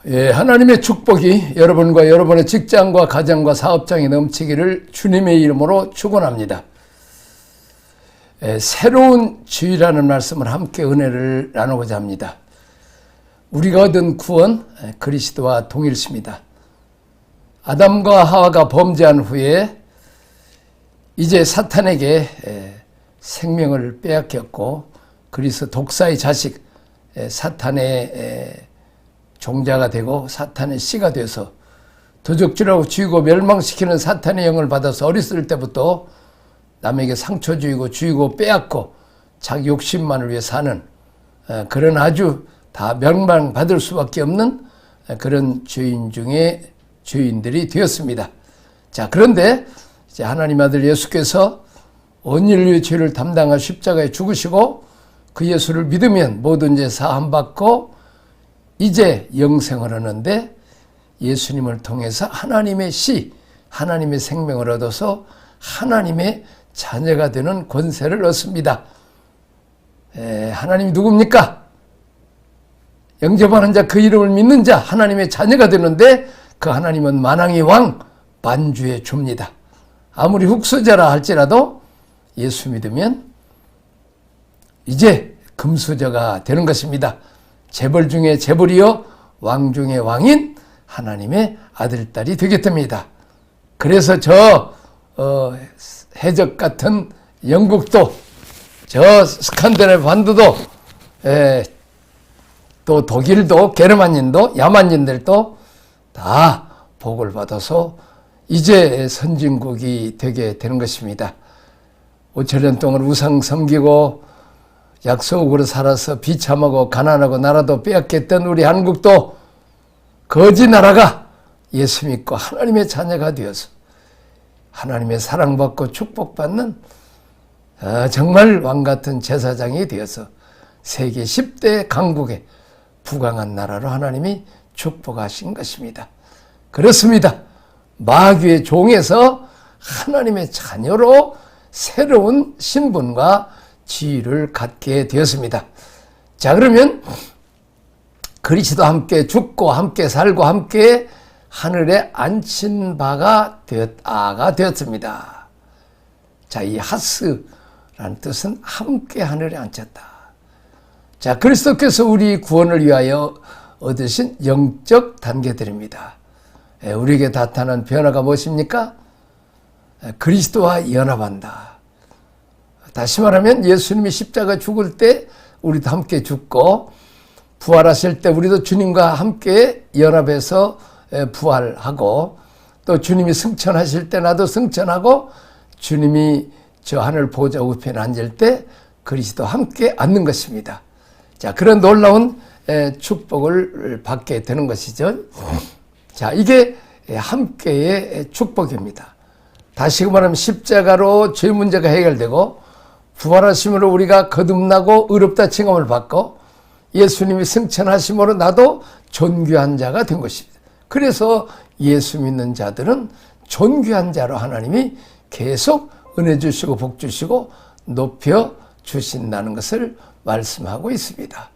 예, 하나님의 축복이 여러분과 여러분의 직장과 가정과 사업장에 넘치기를 주님의 이름으로 축원합니다. 새로운 주의라는 말씀을 함께 은혜를 나누고자 합니다. 우리가 얻은 구원, 그리스도와 동일시입니다. 아담과 하와가 범죄한 후에 이제 사탄에게 생명을 빼앗겼고, 그리스 독사의 자식 사탄의 종자가 되고 사탄의 씨가 돼서 도적질하고 죽이고 멸망시키는 사탄의 영을 받아서 어렸을 때부터 남에게 상처 주이고 빼앗고 자기 욕심만을 위해 사는 그런 아주 다 멸망받을 수밖에 없는 그런 죄인 중에 죄인들이 되었습니다. 자, 그런데 이제 하나님 아들 예수께서 온 인류의 죄를 담당하 십자가에 죽으시고 그 예수를 믿으면 모든 죄 사함받고 이제 영생을 얻는데, 예수님을 통해서 하나님의 씨, 하나님의 생명을 얻어서 하나님의 자녀가 되는 권세를 얻습니다. 하나님이 누굽니까? 영접하는 자, 그 이름을 믿는 자, 하나님의 자녀가 되는데, 그 하나님은 만왕의 왕, 만주의 주입니다. 아무리 흙수저라 할지라도 예수 믿으면 이제 금수저가 되는 것입니다. 재벌 중에 재벌이요 왕 중에 왕인 하나님의 아들딸이 되겠답니다. 그래서 해적 같은 영국도, 저 스칸드네비아 반도도, 또 독일도, 게르만인도, 야만인들도 다 복을 받아서 이제 선진국이 되게 되는 것입니다. 5천년 동안 우상 섬기고 약속으로 살아서 비참하고 가난하고 나라도 빼앗겼던 우리 한국도 거지 나라가 예수 믿고 하나님의 자녀가 되어서 하나님의 사랑받고 축복받는 정말 왕같은 제사장이 되어서 세계 10대 강국의 부강한 나라로 하나님이 축복하신 것입니다. 그렇습니다. 마귀의 종에서 하나님의 자녀로 새로운 신분과 지위를 갖게 되었습니다. 자, 그러면 그리스도와 함께 죽고 함께 살고 함께 하늘에 앉힌 바가 되었습니다. 자, 이 하스라는 뜻은 함께 하늘에 앉혔다. 자, 그리스도께서 우리 구원을 위하여 얻으신 영적 단계들입니다. 우리에게 나타난 변화가 무엇입니까? 그리스도와 연합한다. 다시 말하면 예수님이 십자가 죽을 때 우리도 함께 죽고, 부활하실 때 우리도 주님과 함께 연합해서 부활하고, 또 주님이 승천하실 때 나도 승천하고, 주님이 저 하늘 보좌 우편에 앉을 때 그리스도 함께 앉는 것입니다. 자, 그런 놀라운 축복을 받게 되는 것이죠. 자, 이게 함께의 축복입니다. 다시 말하면 십자가로 죄 문제가 해결되고, 부활하심으로 우리가 거듭나고 의롭다 칭함을 받고, 예수님이 승천하심으로 나도 존귀한 자가 된 것입니다. 그래서 예수 믿는 자들은 존귀한 자로 하나님이 계속 은혜 주시고 복 주시고 높여 주신다는 것을 말씀하고 있습니다.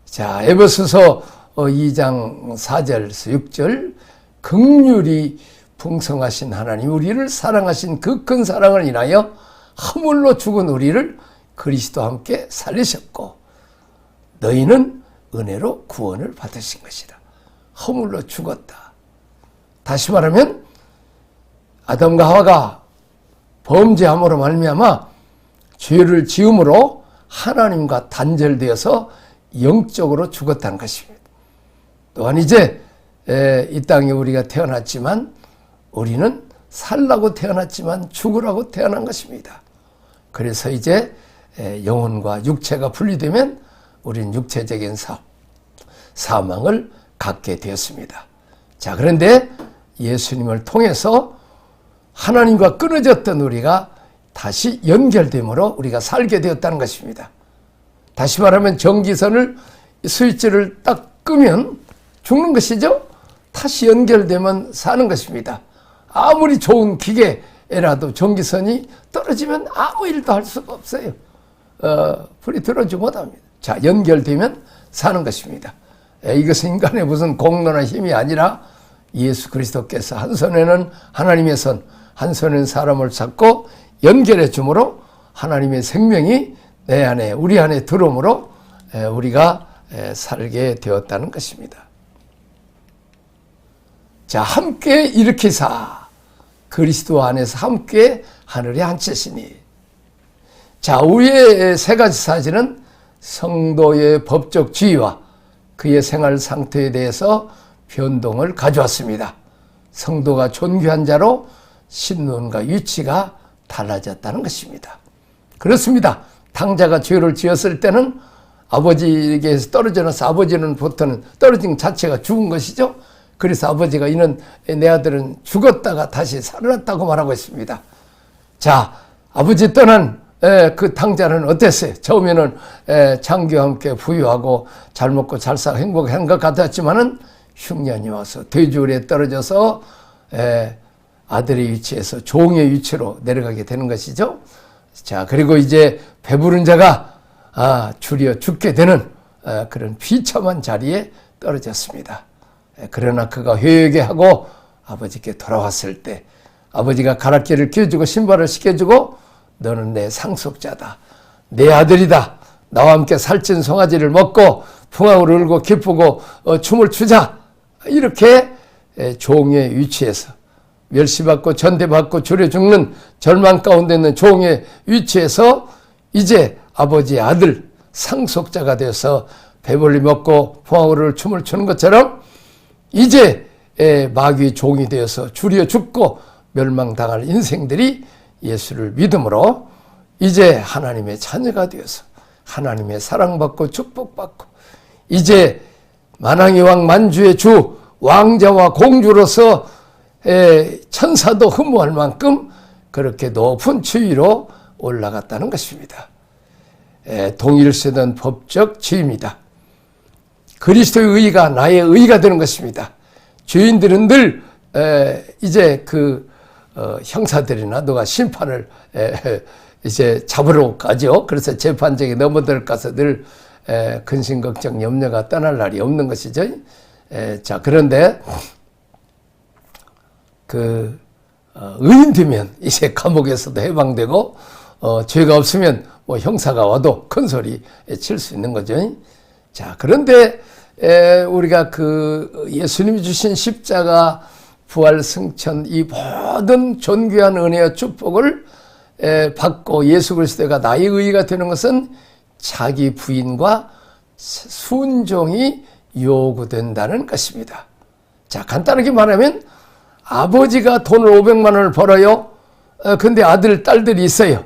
자, 에베소서 2장 4절에서 6절, 긍휼이 풍성하신 하나님, 우리를 사랑하신 그 큰 사랑을 인하여 허물로 죽은 우리를 그리스도와 함께 살리셨고, 너희는 은혜로 구원을 받으신 것이다. 허물로 죽었다. 다시 말하면 아담과 하와가 범죄함으로 말미암아 죄를 지음으로 하나님과 단절되어서 영적으로 죽었다는 것입니다. 또한 이제 이 땅에 우리가 태어났지만 우리는 살라고 태어났지만 죽으라고 태어난 것입니다. 그래서 이제 영혼과 육체가 분리되면 우리는 육체적인 사망을 갖게 되었습니다. 자, 그런데 예수님을 통해서 하나님과 끊어졌던 우리가 다시 연결됨으로 우리가 살게 되었다는 것입니다. 다시 말하면 전기선을 스위치를 딱 끄면 죽는 것이죠. 다시 연결되면 사는 것입니다. 아무리 좋은 기계라도 전기선이 떨어지면 아무 일도 할 수가 없어요. 불이 들어오지 못합니다. 자, 연결되면 사는 것입니다. 이것은 인간의 무슨 공로나 힘이 아니라 예수 그리스도께서 한 손에는 하나님의 손, 한 손에는 사람을 잡고 연결해 주므로 하나님의 생명이 내 안에, 우리 안에 들어오므로 우리가 살게 되었다는 것입니다. 자, 함께 일으키사 그리스도 안에서 함께 하늘에 앉히시니. 자, 위에 세 가지 사실은 성도의 법적 지위와 그의 생활 상태에 대해서 변동을 가져왔습니다. 성도가 존귀한 자로 신분과 위치가 달라졌다는 것입니다. 그렇습니다. 탕자가 죄를 지었을 때는 아버지에게서 떨어져 나서 아버지는 보통은 떨어진 자체가 죽은 것이죠. 그래서 아버지가 이는 내 아들은 죽었다가 다시 살아났다고 말하고 있습니다. 자, 아버지 떠난 그 탕자는 어땠어요? 처음에는 장교와 함께 부유하고 잘 먹고 잘 살고 행복한 것 같았지만은 흉년이 와서 돼지우리에 떨어져서 아들의 위치에서 종의 위치로 내려가게 되는 것이죠. 자, 그리고 이제 배부른 자가 줄여 죽게 되는 그런 비참한 자리에 떨어졌습니다. 그러나 그가 회개하고 아버지께 돌아왔을 때 아버지가 가락지를 끼워주고 신발을 신겨주고 너는 내 상속자다. 내 아들이다. 나와 함께 살찐 송아지를 먹고 풍악을 울고 기쁘고 춤을 추자. 이렇게 종의 위치에서 멸시받고 전대받고 줄여 죽는 절망 가운데 있는 종의 위치에서 이제 아버지의 아들 상속자가 되어서 배불리 먹고 풍악을 울고 춤을 추는 것처럼 이제 마귀의 종이 되어서 줄여 죽고 멸망당할 인생들이 예수를 믿음으로 이제 하나님의 자녀가 되어서 하나님의 사랑받고 축복받고 이제 만왕의 왕 만주의 주 왕자와 공주로서 천사도 흠모할 만큼 그렇게 높은 지위로 올라갔다는 것입니다. 동일세된 법적 지위입니다. 그리스도의 의가 나의 의가 되는 것입니다. 죄인들은 늘 이제 형사들이나 누가 심판을 이제 잡으러 가죠. 그래서 재판정에 넘어들어가서 늘 근심 걱정 염려가 떠날 날이 없는 것이죠. 자, 그런데 의인 되면 이제 감옥에서도 해방되고 죄가 없으면 뭐 형사가 와도 큰 소리 칠 수 있는 거죠. 자, 그런데 우리가 예수님이 주신 십자가 부활 승천 이 모든 존귀한 은혜와 축복을 받고 예수 그리스도가 나의 의가 되는 것은 자기 부인과 순종이 요구된다는 것입니다. 자, 간단하게 말하면 아버지가 돈을 500만 원을 벌어요. 근데 아들, 딸들이 있어요.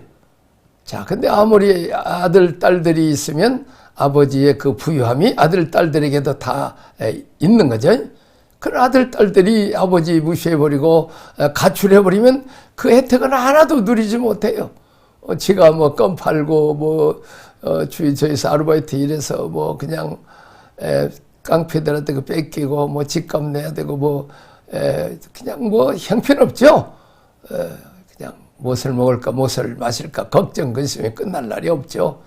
자, 근데 아무리 아들, 딸들이 있으면 아버지의 그 부유함이 아들, 딸들에게도 다 있는 거죠. 그런 아들, 딸들이 아버지 무시해버리고 가출해버리면 그 혜택은 하나도 누리지 못해요. 지가 뭐 껌 팔고 저기서 아르바이트 일해서 그냥 깡패들한테 뺏기고 집값 내야 되고 그냥 형편없죠. 그냥 무엇을 먹을까 무엇을 마실까 걱정 근심이 끝날 날이 없죠.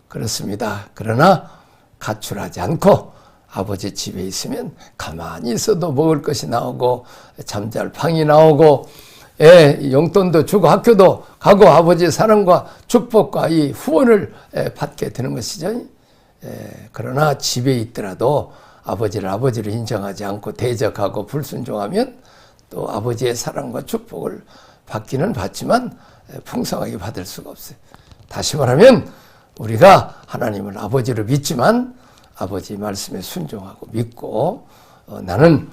그렇습니다. 그러나 가출하지 않고 아버지 집에 있으면 가만히 있어도 먹을 것이 나오고 잠잘 방이 나오고 용돈도 주고 학교도 가고 아버지의 사랑과 축복과 이 후원을 받게 되는 것이죠. 그러나 집에 있더라도 아버지를 인정하지 않고 대적하고 불순종하면 또 아버지의 사랑과 축복을 받기는 받지만 풍성하게 받을 수가 없어요. 다시 말하면 우리가 하나님을 아버지로 믿지만 아버지 말씀에 순종하고 믿고 나는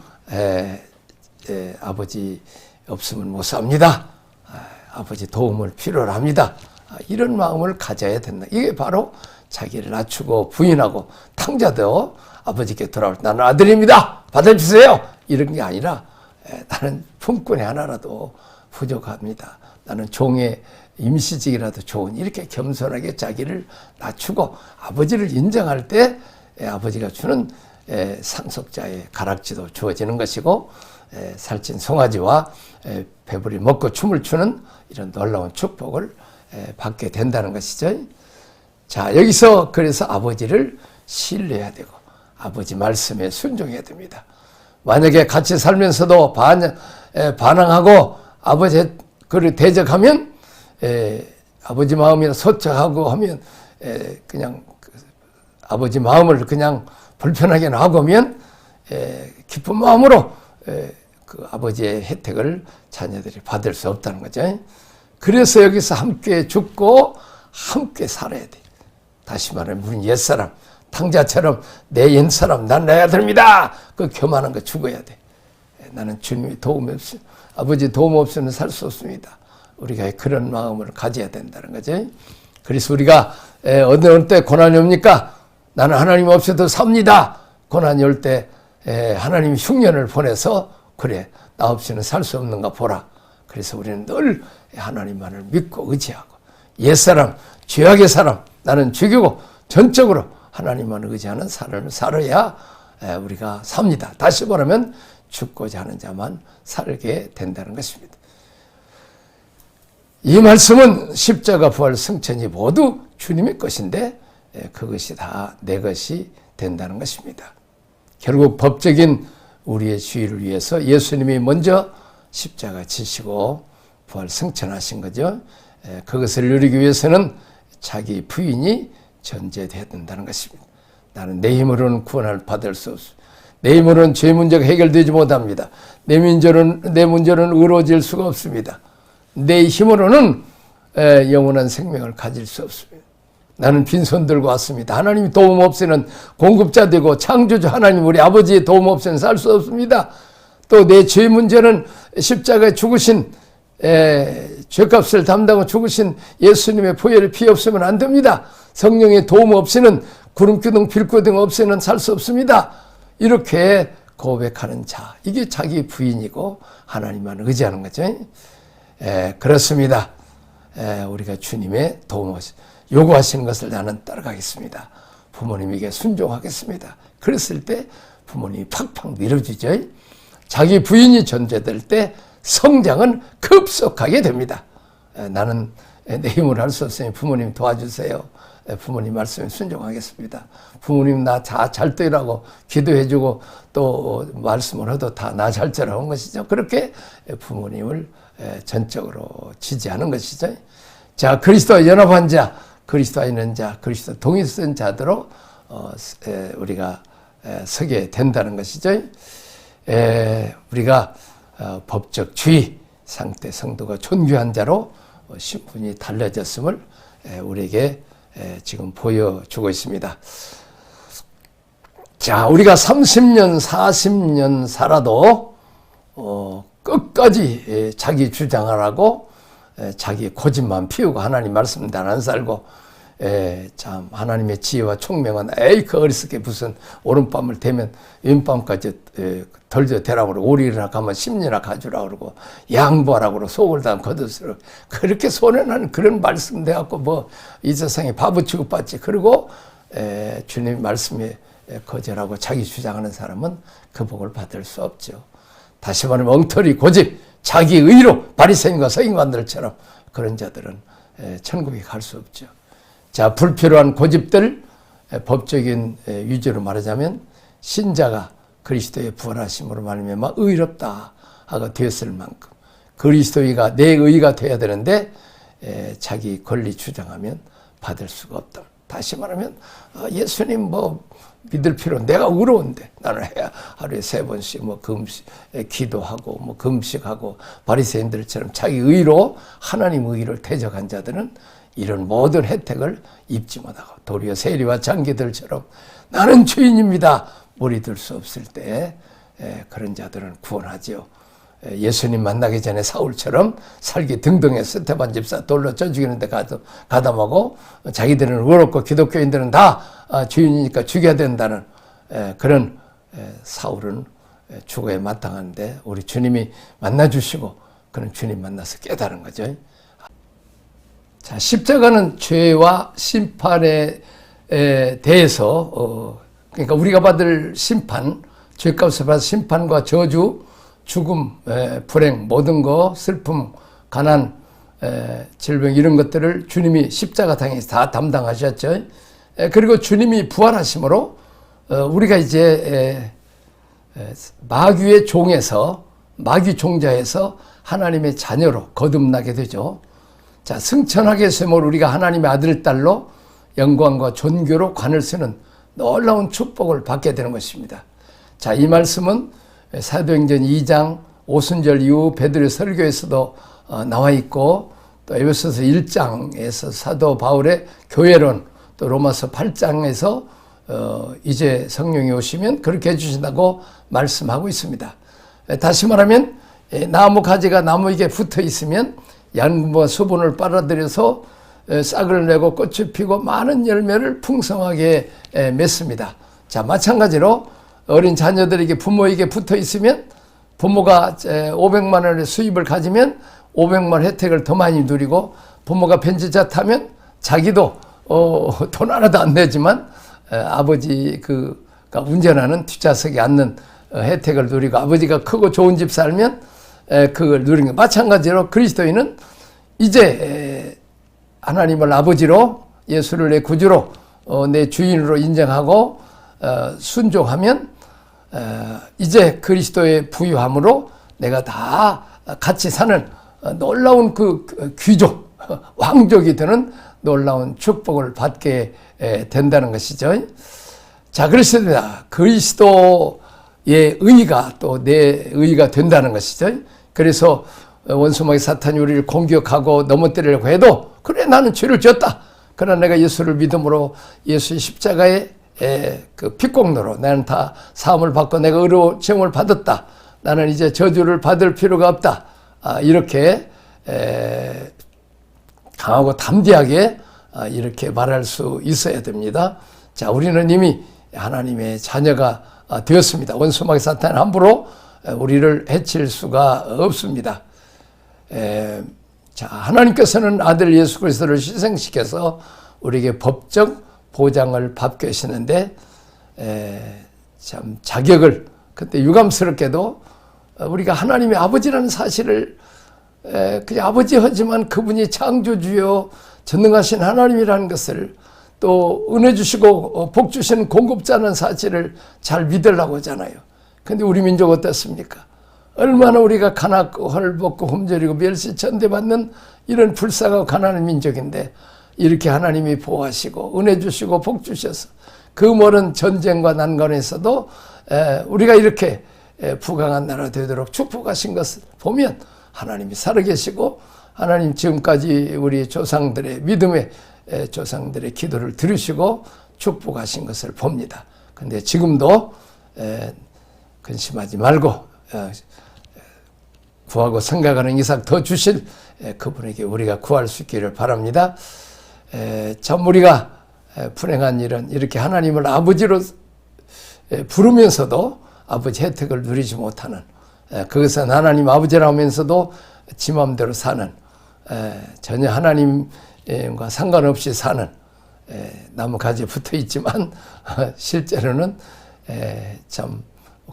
아버지 없으면 못 삽니다. 아버지 도움을 필요로 합니다. 이런 마음을 가져야 된다. 이게 바로 자기를 낮추고 부인하고 탕자도 아버지께 돌아올 때 나는 아들입니다. 받아주세요. 이런 게 아니라 나는 품꾼의 하나라도 부족합니다. 나는 종의 임시직이라도 좋은 이렇게 겸손하게 자기를 낮추고 아버지를 인정할 때 아버지가 주는 상속자의 가락지도 주어지는 것이고 살찐 송아지와 배불리 먹고 춤을 추는 이런 놀라운 축복을 받게 된다는 것이죠. 자, 여기서 그래서 아버지를 신뢰해야 되고 아버지 말씀에 순종해야 됩니다. 만약에 같이 살면서도 반항하고 아버지 그를 대적하면 아버지 마음이 소쩍하고 하면 그냥 아버지 마음을 그냥 불편하게 놔두면 기쁜 마음으로 그 아버지의 혜택을 자녀들이 받을 수 없다는 거죠. 그래서 여기서 함께 죽고 함께 살아야 돼. 다시 말하면 우리 옛사람 탕자처럼 내 옛사람 난 내 아들입니다. 그 교만한 거 죽어야 돼. 나는 주님의 도움이 없이 아버지 도움 없이는 살 수 없습니다. 우리가 그런 마음을 가져야 된다는 거죠. 그래서 우리가 어느 때 고난이 옵니까? 나는 하나님 없이도 삽니다. 고난이 올 때 하나님 흉년을 보내서 그래 나 없이는 살 수 없는가 보라. 그래서 우리는 늘 하나님만을 믿고 의지하고 옛사람 죄악의 사람 나는 죽이고 전적으로 하나님만 의지하는 삶을 살아야 우리가 삽니다. 다시 말하면 죽고자 하는 자만 살게 된다는 것입니다. 이 말씀은 십자가 부활 승천이 모두 주님의 것인데 그것이 다 내 것이 된다는 것입니다. 결국 법적인 우리의 주의를 위해서 예수님이 먼저 십자가 지시고 부활 승천하신 거죠. 그것을 누리기 위해서는 자기 부인이 전제되어야 된다는 것입니다. 나는 내 힘으로는 구원을 받을 수 없습니다. 내 힘으로는 죄 문제가 해결되지 못합니다. 내 문제는 의로워질 수가 없습니다. 내 힘으로는 영원한 생명을 가질 수 없습니다. 나는 빈손 들고 왔습니다. 하나님이 도움 없이는 공급자 되고 창조주 하나님 우리 아버지의 도움 없이는 살 수 없습니다. 또 내 죄 문제는 십자가에 죽으신 죄값을 담당하고 죽으신 예수님의 보혈의 피 없으면 안 됩니다. 성령의 도움 없이는 구름기둥 빌기둥 없이는 살 수 없습니다. 이렇게 고백하는 자, 이게 자기 부인이고 하나님만 의지하는 거죠. 그렇습니다. 우리가 주님의 도움 없이 요구하시는 것을 나는 따라가겠습니다. 부모님에게 순종하겠습니다. 그랬을 때 부모님이 팍팍 밀어주죠. 자기 부인이 존재될 때 성장은 급속하게 됩니다. 나는 내 힘으로 할 수 없으니 부모님 도와주세요. 부모님 말씀에 순종하겠습니다. 부모님 나 잘 되라고 기도해주고 또 말씀을 해도 다 나 잘 되라고 한 것이죠. 그렇게 부모님을 전적으로 지지하는 것이죠. 자, 그리스도와 연합한 자, 그리스도와 있는 자, 그리스도 동이 쓴 자들로 우리가 서게 된다는 것이죠. 우리가 법적 주의 상태 성도가 존귀한 자로 신분이 달라졌음을 우리에게 지금 보여주고 있습니다. 자, 우리가 30년, 40년 살아도 끝까지 자기 주장을 하고 자기 고집만 피우고 하나님 말씀대로 안 살고 참 하나님의 지혜와 총명은 그 어리석게 무슨 오른밤을 대면 왼밤까지 덜져 대라고 그러고 오리라 가면 심리나 가주라 그러고 양보하라고 그러고 속을 다 걷어쓰라 그렇게 손해나는 그런 말씀 돼갖고 뭐 이 세상에 바보 취급받지. 그리고 주님 말씀에 거절하고 자기 주장하는 사람은 그 복을 받을 수 없죠. 다시 말하면 엉터리 고집 자기 의로 바리새인과 서기관들처럼 그런 자들은 천국에 갈 수 없죠. 자, 불필요한 고집들 법적인 위주로 말하자면 신자가 그리스도의 부활하심으로 말미암아 의롭다 하고 되었을 만큼 그리스도의가 내 의가 돼야 되는데 자기 권리 주장하면 받을 수가 없다. 다시 말하면 예수님 뭐 믿을 필요 내가 의로운데 나는 하루에 3번씩 뭐 금식 기도하고 뭐 금식하고 바리새인들처럼 자기 의로 하나님 의를 대적한 자들은 이런 모든 혜택을 입지 못하고 도리어 세리와 장기들처럼 나는 죄인입니다 머리 들 수 없을 때 그런 자들은 구원하지요. 예수님 만나기 전에 사울처럼 살기 등등해 스테반 집사 돌로 쳐 죽이는데 가담하고 자기들은 의롭고 기독교인들은 다 죄인이니까 죽여야 된다는 그런 사울은 죽어야 마땅한데 우리 주님이 만나주시고 그런 주님 만나서 깨달은 거죠. 자, 십자가는 죄와 심판에 대해서 그러니까 우리가 받을 심판, 죄값을 받을 심판과 저주, 죽음, 불행, 모든 거, 슬픔, 가난, 질병 이런 것들을 주님이 십자가 당에서 다 담당하셨죠. 그리고 주님이 부활하심으로 우리가 이제 마귀의 종에서 마귀 종자에서 하나님의 자녀로 거듭나게 되죠. 자, 승천하게 됨으로 우리가 하나님의 아들, 딸로 영광과 존귀로 관을 쓰는 놀라운 축복을 받게 되는 것입니다. 자, 이 말씀은 사도행전 2장 오순절 이후 베드로 설교에서도 나와 있고, 또 에베소서 1장에서 사도 바울의 교회론, 또 로마서 8장에서 이제 성령이 오시면 그렇게 해주신다고 말씀하고 있습니다. 다시 말하면 나무 가지가 나무에게 붙어 있으면 양분과 수분을 빨아들여서 싹을 내고 꽃을 피고 많은 열매를 풍성하게 맺습니다. 자, 마찬가지로 어린 자녀들에게 부모에게 붙어 있으면 부모가 500만 원의 수입을 가지면 500만 혜택을 더 많이 누리고, 부모가 벤츠차 타면 자기도 돈 하나도 안 내지만 아버지가 운전하는 뒷좌석에 앉는 혜택을 누리고, 아버지가 크고 좋은 집 살면 그걸 누리는 것. 마찬가지로 그리스도인은 이제 하나님을 아버지로, 예수를 내 구주로, 내 주인으로 인정하고 순종하면 이제 그리스도의 부유함으로 내가 다 같이 사는 놀라운 그 귀족, 왕족이 되는 놀라운 축복을 받게 된다는 것이죠. 자, 그렇습니다. 그리스도의 의가 또 내 의가 된다는 것이죠. 그래서 원수마귀 사탄이 우리를 공격하고 넘어뜨리려고 해도, 그래 나는 죄를 지었다, 그러나 내가 예수를 믿음으로 예수의 십자가의 그 피공로로 나는 다 사함을 받고 내가 의로 제목을 받았다, 나는 이제 저주를 받을 필요가 없다, 이렇게 강하고 담대하게 이렇게 말할 수 있어야 됩니다. 자, 우리는 이미 하나님의 자녀가 되었습니다. 원수마귀 사탄은 함부로 우리를 해칠 수가 없습니다. 자, 하나님께서는 아들 예수 그리스도를 희생시켜서 우리에게 법적 보장을 받게 하시는데, 참 자격을, 그때 유감스럽게도 우리가 하나님의 아버지라는 사실을 그냥 아버지 하지만 그분이 창조주요 전능하신 하나님이라는 것을, 또 은혜 주시고 복 주시는 공급자는 사실을 잘 믿으려고 하잖아요. 근데 우리 민족 어떻습니까? 얼마나 우리가 가난하고 헐벗고 흠저리고 멸시천대받는 이런 불쌍하고 가난한 민족인데, 이렇게 하나님이 보호하시고 은혜 주시고 복 주셔서 그 멀은 전쟁과 난관에서도 우리가 이렇게 부강한 나라 되도록 축복하신 것을 보면 하나님이 살아계시고, 하나님 지금까지 우리 조상들의 믿음의 조상들의 기도를 들으시고 축복하신 것을 봅니다. 근데 지금도 근심하지 말고 구하고 생각하는 이상 더 주실 그분에게 우리가 구할 수 있기를 바랍니다. 참 우리가 불행한 일은 이렇게 하나님을 아버지로 부르면서도 아버지 혜택을 누리지 못하는, 그것은 하나님 아버지라면서도 지 마음대로 사는, 전혀 하나님과 상관없이 사는, 나무가지에 붙어 있지만 실제로는 참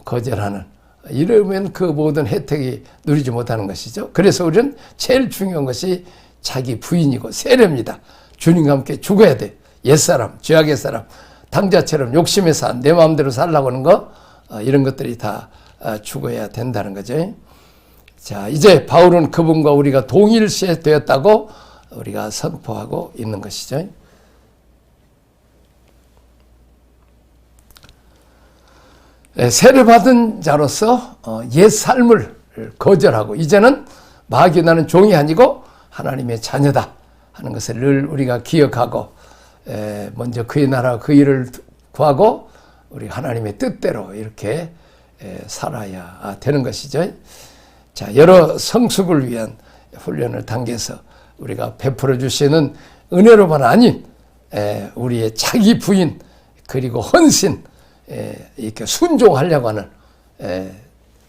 거절하는, 이러면 그 모든 혜택이 누리지 못하는 것이죠. 그래서 우리는 제일 중요한 것이 자기 부인이고 세례입니다. 주님과 함께 죽어야 돼. 옛사람, 죄악의 사람, 당자처럼 욕심에 산, 내 마음대로 살라고 하는 거, 이런 것들이 다 죽어야 된다는 거죠. 자, 이제 바울은 그분과 우리가 동일시 되었다고 우리가 선포하고 있는 것이죠. 세례받은 자로서 옛 삶을 거절하고 이제는 마귀 나는 종이 아니고 하나님의 자녀다 하는 것을 늘 우리가 기억하고, 먼저 그의 나라 그 일을 구하고 우리 하나님의 뜻대로 이렇게 살아야 되는 것이죠. 자, 여러 성숙을 위한 훈련을 당겨서 우리가 베풀어 주시는 은혜로만 아닌 우리의 자기 부인 그리고 헌신, 이렇게 순종하려고 하는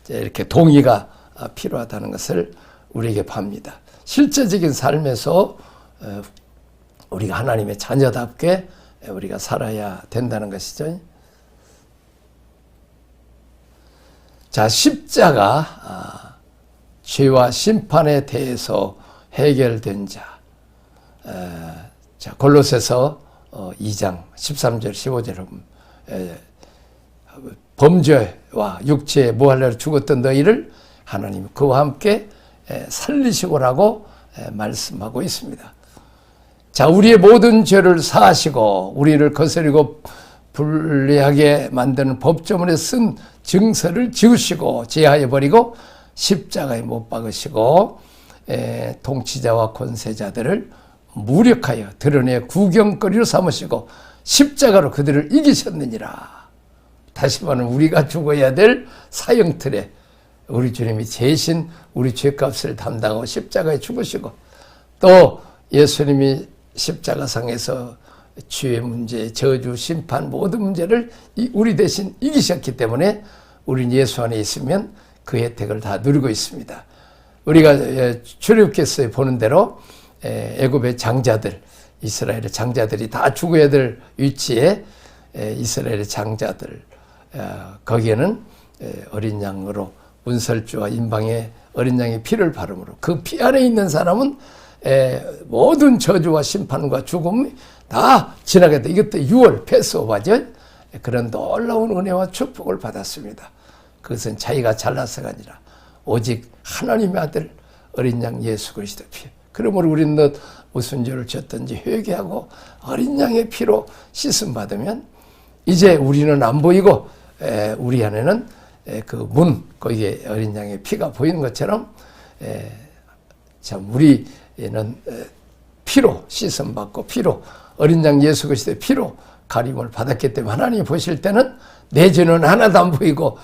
이렇게 동의가 필요하다는 것을 우리에게 봅니다. 실제적인 삶에서 우리가 하나님의 자녀답게 우리가 살아야 된다는 것이죠. 자, 십자가 죄와 심판에 대해서 해결된 자. 자, 골로새서 2장 13절 15절을 보면 범죄와 육체에 모할래로 죽었던 너희를 하나님 그와 함께 살리시고라고 말씀하고 있습니다. 자, 우리의 모든 죄를 사하시고 우리를 거스리고 불리하게 만드는 법조문에 쓴 증서를 지우시고 제하여 버리고 십자가에 못 박으시고 통치자와 권세자들을 무력하여 드러내 구경거리로 삼으시고 십자가로 그들을 이기셨느니라. 다시 말하면 우리가 죽어야 될 사형틀에 우리 주님이 대신 우리 죄값을 담당하고 십자가에 죽으시고 또 예수님이 십자가상에서 죄의 문제, 저주, 심판 모든 문제를 우리 대신 이기셨기 때문에 우리는 예수 안에 있으면 그 혜택을 다 누리고 있습니다. 우리가 출애굽기서에 보는 대로 애굽의 장자들, 이스라엘의 장자들이 다 죽어야 될 위치에 이스라엘의 장자들 거기에는 어린 양으로 문설주와 임방의 어린 양의 피를 바름으로 그 피 안에 있는 사람은 모든 저주와 심판과 죽음이 다 지나게 돼. 이것도 6월 패스오버죠. 그런 놀라운 은혜와 축복을 받았습니다. 그것은 자기가 잘나서가 아니라 오직 하나님의 아들 어린 양 예수 그리스도 피. 그러므로 우리는 너 무슨 죄를 졌든지 회개하고 어린 양의 피로 씻음 받으면 이제 우리는 안 보이고 우리 안에는 그 문 거기에 어린 양의 피가 보이는 것처럼 참 우리는 피로 씻음 받고 피로 어린 양 예수 그리스도의 피로 가림을 받았기 때문에 하나님이 보실 때는 내 죄는 하나도 안 보이고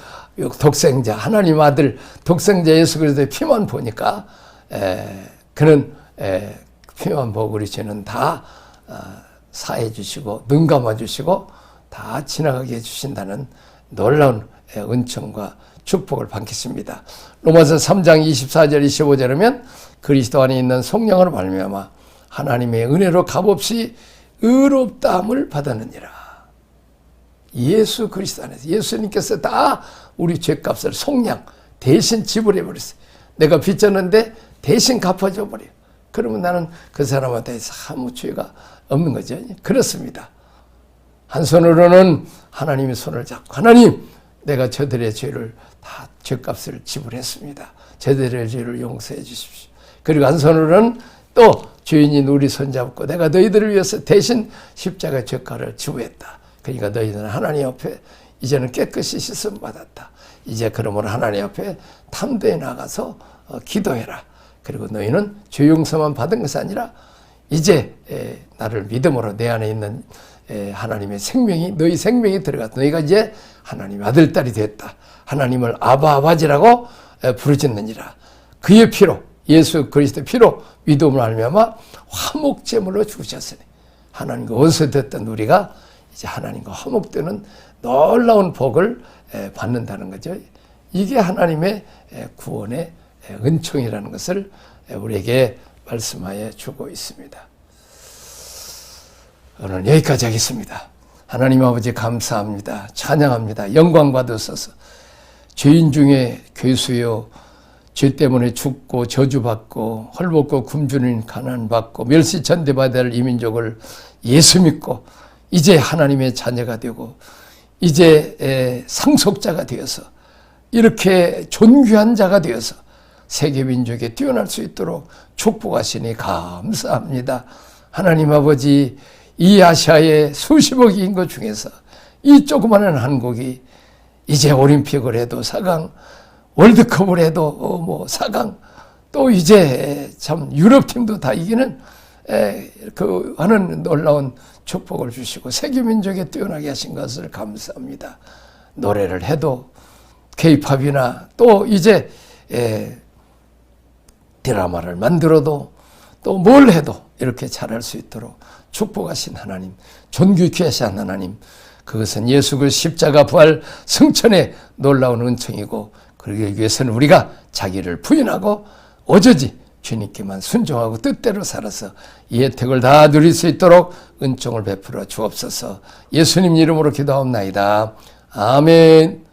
독생자 하나님 아들 독생자 예수 그리스도의 피만 보니까 그는 피만 보고 우리 죄는 다 사해 주시고 눈 감아 주시고 다 지나가게 해주신다는 놀라운 은총과 축복을 받겠습니다. 로마서 3장 24절 25절 하면 그리스도 안에 있는 성령으로 말미암아 하나님의 은혜로 값없이 의롭다함을 받았느니라. 예수 그리스도 안에서 예수님께서 다 우리 죄값을 속량 대신 지불해 버렸어요. 내가 빚졌는데 대신 갚아줘 버려요. 그러면 나는 그 사람한테 아무 죄가 없는 거죠. 그렇습니다. 한 손으로는 하나님의 손을 잡고 하나님 내가 저들의 죄를 다 죄값을 지불했습니다. 저들의 죄를 용서해 주십시오. 그리고 한 손으로는 또 죄인인 우리 손잡고 내가 너희들을 위해서 대신 십자가의 죄가를 지불했다. 그러니까 너희들은 하나님 앞에 이제는 깨끗이 씻음 받았다. 이제 그러므로 하나님 앞에 탐도에 나가서 기도해라. 그리고 너희는 죄 용서만 받은 것이 아니라 이제 나를 믿음으로 내 안에 있는 하나님의 생명이 너희 생명이 들어갔다. 너희가 이제 하나님의 아들 딸이 됐다. 하나님을 아바 아버지라고 부르짖느니라. 그의 피로 예수 그리스도의 피로 믿음을 알미암아 화목제물로 죽으셨으니 하나님과 원수됐던 우리가 이제 하나님과 화목되는 놀라운 복을 받는다는 거죠. 이게 하나님의 구원의 은총이라는 것을 우리에게 말씀하여 주고 있습니다. 오늘 여기까지 하겠습니다. 하나님 아버지 감사합니다. 찬양합니다. 영광 받으소서. 죄인 중에 괴수요 죄 때문에 죽고 저주받고 헐벗고 굶주린 가난받고 멸시천대받아야 할 이민족을 예수 믿고 이제 하나님의 자녀가 되고 이제 상속자가 되어서 이렇게 존귀한 자가 되어서 세계 민족에 뛰어날 수 있도록 축복하시니 감사합니다. 하나님 아버지 이 아시아의 수십억의 인구 중에서 이 조그마한 한국이 이제 올림픽을 해도 4강, 월드컵을 해도 4강, 또 이제 참 유럽팀도 다 이기는 그 하는 놀라운 축복을 주시고 세계 민족에 뛰어나게 하신 것을 감사합니다. 노래를 해도 K-팝이나 또 이제 드라마를 만들어도 또 뭘 해도 이렇게 잘할 수 있도록 축복하신 하나님, 존귀케 하신 하나님, 그것은 예수 그 십자가 부활 승천의 놀라운 은총이고 그러기 위해서는 우리가 자기를 부인하고 오저지 주님께만 순종하고 뜻대로 살아서 이 혜택을 다 누릴 수 있도록 은총을 베풀어 주옵소서. 예수님 이름으로 기도하옵나이다. 아멘.